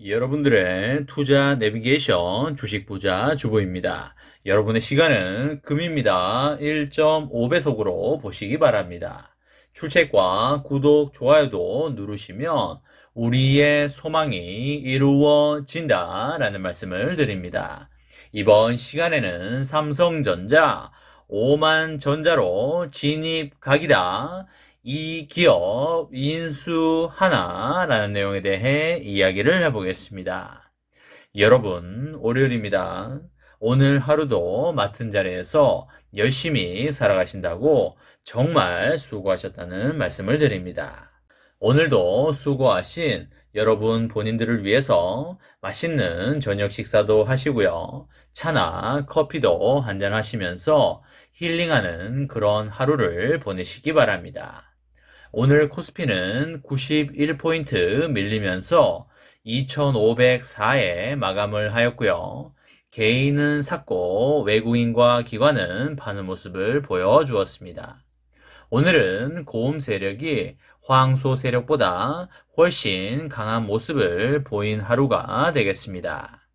여러분들의 투자 내비게이션 주식 부자 주보입니다. 여러분의 시간은 금입니다. 1.5배속으로 보시기 바랍니다. 출첵과 구독, 좋아요도 누르시면 우리의 소망이 이루어진다 라는 말씀을 드립니다. 이번 시간에는 삼성전자 5만 전자로 진입 각이다. 이 기업 인수하나라는 내용에 대해 이야기를 해보겠습니다. 여러분, 월요일입니다. 오늘 하루도 맡은 자리에서 열심히 살아가신다고 정말 수고하셨다는 말씀을 드립니다. 오늘도 수고하신 여러분 본인들을 위해서 맛있는 저녁 식사도 하시고요. 차나 커피도 한잔 하시면서 힐링하는 그런 하루를 보내시기 바랍니다. 오늘 코스피는 91포인트 밀리면서 2504에 마감을 하였고요. 개인은 샀고 외국인과 기관은 파는 모습을 보여주었습니다. 오늘은 고음 세력이 황소 세력보다 훨씬 강한 모습을 보인 하루가 되겠습니다.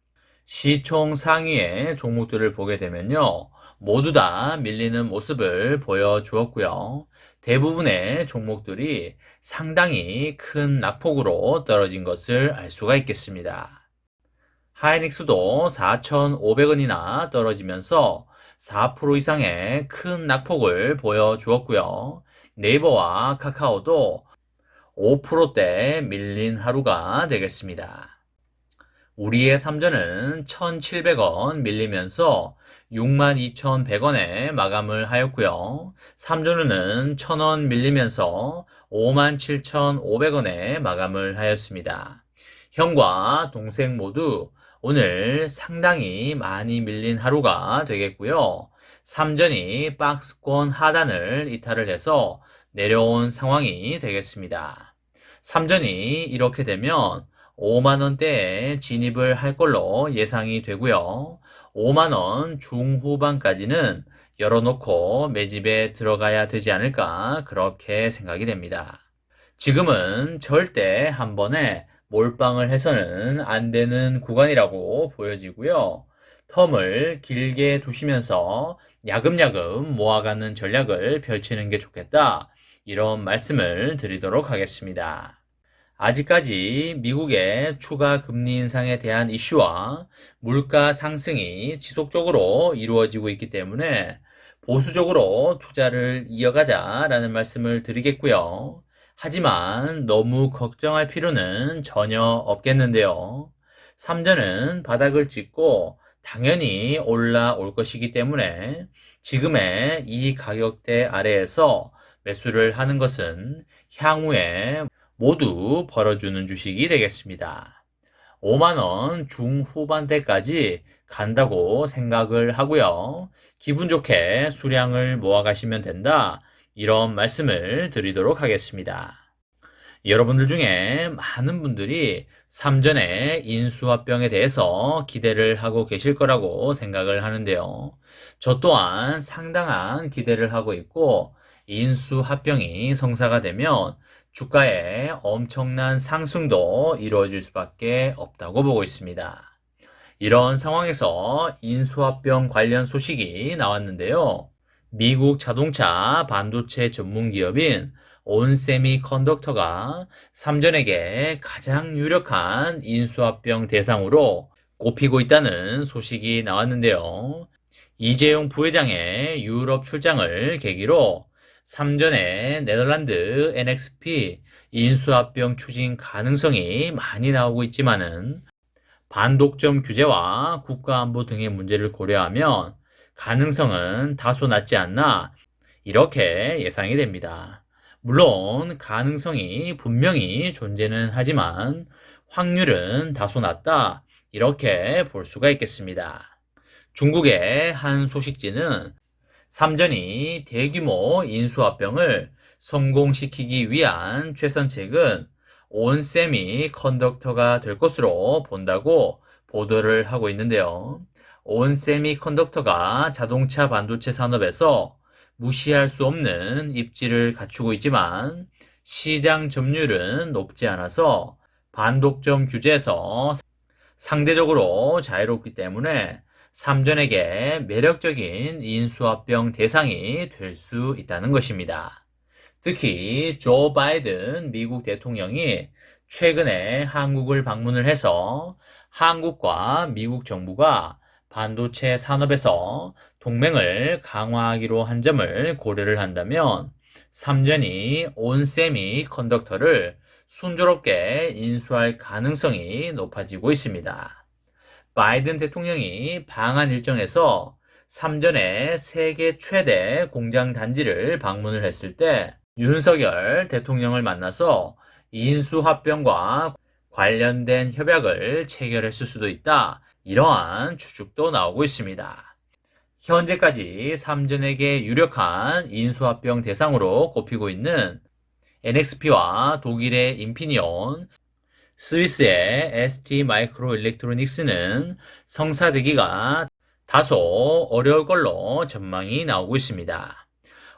시총 상위의 종목들을 보게 되면요. 모두 다 밀리는 모습을 보여주었고요. 대부분의 종목들이 상당히 큰 낙폭으로 떨어진 것을 알 수가 있겠습니다. 하이닉스도 4,500원이나 떨어지면서 4% 이상의 큰 낙폭을 보여주었고요. 네이버와 카카오도 5%대 밀린 하루가 되겠습니다. 우리의 삼전은 1,700원 밀리면서 62,100원에 마감을 하였고요. 삼전우는 1,000원 밀리면서 57,500원에 마감을 하였습니다. 형과 동생 모두 오늘 상당히 많이 밀린 하루가 되겠고요. 삼전이 박스권 하단을 이탈을 해서 내려온 상황이 되겠습니다. 삼전이 이렇게 되면 5만원대에 진입을 할 걸로 예상이 되고요. 5만원 중후반까지는 열어놓고 매집에 들어가야 되지 않을까 그렇게 생각이 됩니다. 지금은 절대 한 번에 몰빵을 해서는 안 되는 구간이라고 보여지고요. 텀을 길게 두시면서 야금야금 모아가는 전략을 펼치는 게 좋겠다. 이런 말씀을 드리도록 하겠습니다. 아직까지 미국의 추가 금리 인상에 대한 이슈와 물가 상승이 지속적으로 이루어지고 있기 때문에 보수적으로 투자를 이어가자라는 말씀을 드리겠고요. 하지만 너무 걱정할 필요는 전혀 없겠는데요. 삼전은 바닥을 찍고 당연히 올라올 것이기 때문에 지금의 이 가격대 아래에서 매수를 하는 것은 향후에 모두 벌어주는 주식이 되겠습니다. 5만원 중후반대까지 간다고 생각을 하고요. 기분 좋게 수량을 모아가시면 된다. 이런 말씀을 드리도록 하겠습니다. 여러분들 중에 많은 분들이 삼전의 인수합병에 대해서 기대를 하고 계실 거라고 생각을 하는데요. 저 또한 상당한 기대를 하고 있고 인수합병이 성사가 되면 주가에 엄청난 상승도 이루어질 수밖에 없다고 보고 있습니다. 이런 상황에서 인수합병 관련 소식이 나왔는데요. 미국 자동차 반도체 전문 기업인 온세미컨덕터가 삼전에게 가장 유력한 인수합병 대상으로 꼽히고 있다는 소식이 나왔는데요. 이재용 부회장의 유럽 출장을 계기로 삼전의 네덜란드 NXP 인수합병 추진 가능성이 많이 나오고 있지만은 반독점 규제와 국가안보 등의 문제를 고려하면 가능성은 다소 낮지 않나 이렇게 예상이 됩니다. 물론 가능성이 분명히 존재는 하지만 확률은 다소 낮다 이렇게 볼 수가 있겠습니다. 중국의 한 소식지는 삼전이 대규모 인수합병을 성공시키기 위한 최선책은 온세미컨덕터가 될 것으로 본다고 보도를 하고 있는데요. 온세미컨덕터가 자동차 반도체 산업에서 무시할 수 없는 입지를 갖추고 있지만 시장 점유율은 높지 않아서 반독점 규제에서 상대적으로 자유롭기 때문에 삼전에게 매력적인 인수합병 대상이 될 수 있다는 것입니다. 특히 조 바이든 미국 대통령이 최근에 한국을 방문을 해서 한국과 미국 정부가 반도체 산업에서 동맹을 강화하기로 한 점을 고려를 한다면 삼전이 온세미 컨덕터를 순조롭게 인수할 가능성이 높아지고 있습니다. 바이든 대통령이 방한 일정에서 삼전의 세계 최대 공장 단지를 방문을 했을 때 윤석열 대통령을 만나서 인수합병과 관련된 협약을 체결했을 수도 있다. 이러한 추측도 나오고 있습니다. 현재까지 삼전에게 유력한 인수합병 대상으로 꼽히고 있는 NXP와 독일의 인피니온, 스위스의 ST 마이크로 일렉트로닉스는 성사되기가 다소 어려울 걸로 전망이 나오고 있습니다.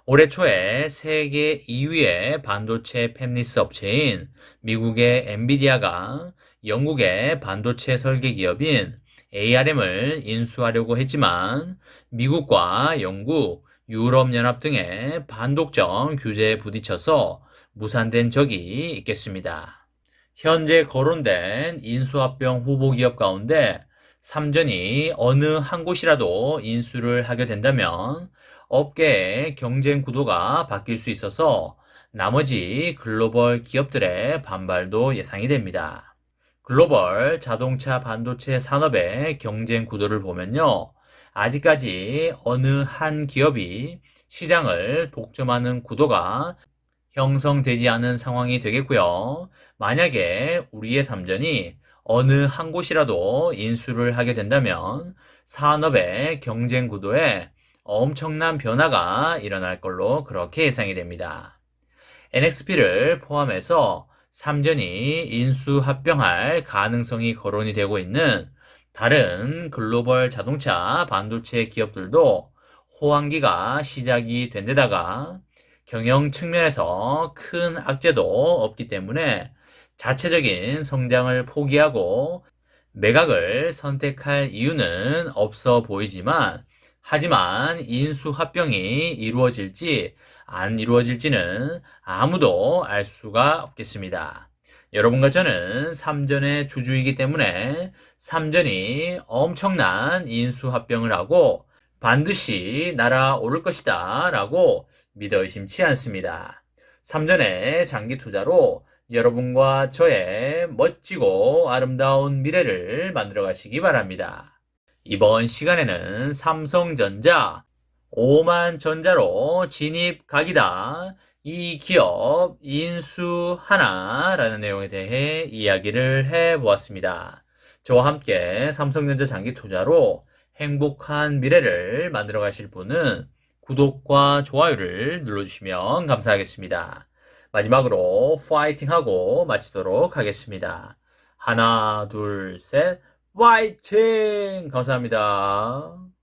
올해 초에 세계 2위의 반도체 팹리스 업체인 미국의 엔비디아가 영국의 반도체 설계 기업인 ARM을 인수하려고 했지만 미국과 영국, 유럽연합 등의 반독점 규제에 부딪혀서 무산된 적이 있겠습니다. 현재 거론된 인수합병 후보 기업 가운데 삼전이 어느 한 곳이라도 인수를 하게 된다면 업계의 경쟁 구도가 바뀔 수 있어서 나머지 글로벌 기업들의 반발도 예상이 됩니다. 글로벌 자동차 반도체 산업의 경쟁 구도를 보면요. 아직까지 어느 한 기업이 시장을 독점하는 구도가 형성되지 않은 상황이 되겠고요. 만약에 우리의 삼전이 어느 한 곳이라도 인수를 하게 된다면 산업의 경쟁 구도에 엄청난 변화가 일어날 걸로 그렇게 예상이 됩니다. NXP를 포함해서 삼전이 인수 합병할 가능성이 거론이 되고 있는 다른 글로벌 자동차 반도체 기업들도 호황기가 시작이 된 데다가 경영 측면에서 큰 악재도 없기 때문에 자체적인 성장을 포기하고 매각을 선택할 이유는 없어 보이지만 하지만 인수합병이 이루어질지 안 이루어질지는 아무도 알 수가 없겠습니다. 여러분과 저는 삼전의 주주이기 때문에 삼전이 엄청난 인수합병을 하고 반드시 날아오를 것이다 라고 믿어 의심치 않습니다. 삼전의 장기 투자로 여러분과 저의 멋지고 아름다운 미래를 만들어 가시기 바랍니다. 이번 시간에는 삼성전자 5만 전자로 진입 각이다. 이 기업 인수하나 라는 내용에 대해 이야기를 해보았습니다. 저와 함께 삼성전자 장기 투자로 행복한 미래를 만들어 가실 분은 구독과 좋아요를 눌러주시면 감사하겠습니다. 마지막으로 파이팅하고 마치도록 하겠습니다. 하나, 둘, 셋, 파이팅! 감사합니다.